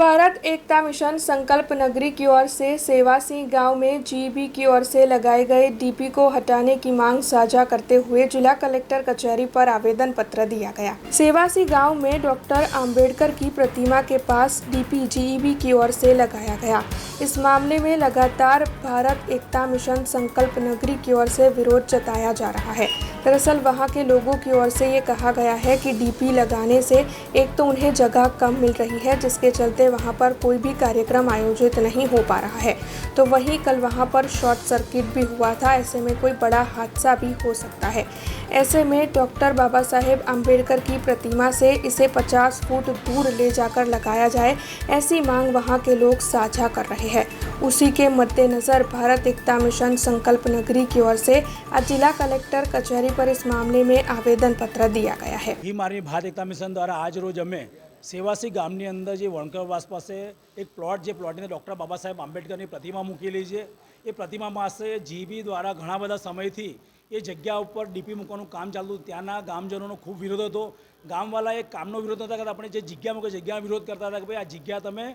भारत एकता mission संकल्प नगरी की ओर से सेवासी गांव में जीबी की ओर से लगाए गए डीपी को हटाने की मांग साझा करते हुए जिला कलेक्टर कचहरी पर आवेदन पत्र दिया गया। सेवासी गांव में डॉक्टर अंबेडकर की प्रतिमा के पास डीपी जीबी की ओर से लगाया गया। इस मामले में लगातार भारत एकता मिशन संकल्प नगरी की ओर से विरोध जताया जा रहा है। दरअसल वहां के लोगों की ओर से ये कहा गया है कि डीपी लगाने से एक तो उन्हें जगह कम मिल रही है, जिसके चलते वहां पर कोई भी कार्यक्रम आयोजित नहीं हो पा रहा है, तो वहीं कल वहां पर शॉर्ट सर्किट भी हुआ था। ऐसे में कोई बड़ा हादसा भी हो सकता है। ऐसे में डॉक्टर बाबा साहेब अम्बेडकर की प्रतिमा से इसे 50 फुट दूर ले जाकर लगाया जाए, ऐसी मांग वहां के लोग साझा कर रहे हैं। उसी के मद्देनजर भारत एकता मिशन संकल्प नगरी की ओर से आज जिला कलेक्टर कचहरी पर इस मामले में आवेदन पत्र दिया गया है। मारी भारत एकता मिशन द्वारा आज रोज अमे सेवासी गामनी अंदर जो वणकरवास पास एक प्लॉट प्लॉटने डॉक्टर बाबा साहेब आंबेडकर प्रतिमा मूकेली है। ये प्रतिमा पासे जीबी द्वारा घणा बधा समय थी ये जग्या पर डीपी मूकવાનું काम चालू। त्याना गामजनों खूब विरोध હતો। गामवाला एक कामनो विरोध नता करता, अपने जे जग्या मूके जग्या विरोध करता था कि भाई आ जग्या तमे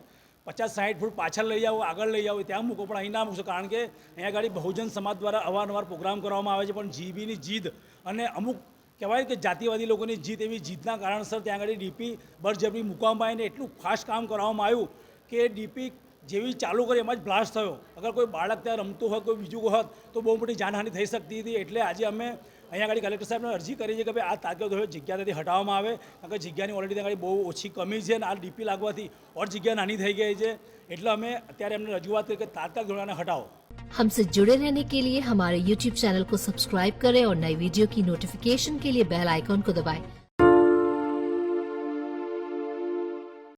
50-60 फूट पाछळ लई जाओ, आगळ लई जाओ, त्यां मूको, पण અહીં ना मूकशो, कारण के अहींया गाड़ी बहुजन समाज द्वारा अवारनवार प्रोग्राम करवामां आवे छे, पण जीबीनी जीद अने अमुक कहेवाय कि जातिवादी लोगों की जीत एवं जीतना कारणसर त्या आगे डीपी बळजबरी मूकवामां आवीने एटલું फास्ट काम करवामां आव्युं कि डीपी जेवी चालू करी एम ज ब्लास्ट थयो। अगर कोई बाळक त्यां रमतुं होत, कोई बीजुं होत तो बहुत मोटी जानहानि थई सकती थी। एटले आज अमे अहींया गाड़ी कलेक्टर साहेबने अरजी करी है कि भाई आ तात्कालिक धोरणे जग्या त्याथी हटाववामां आवे, कारण के जग्यानी ऑलरेडी त्यां गाड़ी बहु ओછી कमी छे। आ डीपी लागवाथी और जग्या नानी थई गई है। एटले अमे अत्यारे एमने रजूआत करी कि तात्कालिक धोरणे हटाओ। हमसे जुड़े रहने के लिए हमारे YouTube चैनल को सब्सक्राइब करें और नई वीडियो की नोटिफिकेशन के लिए बेल आइकॉन को दबाएं।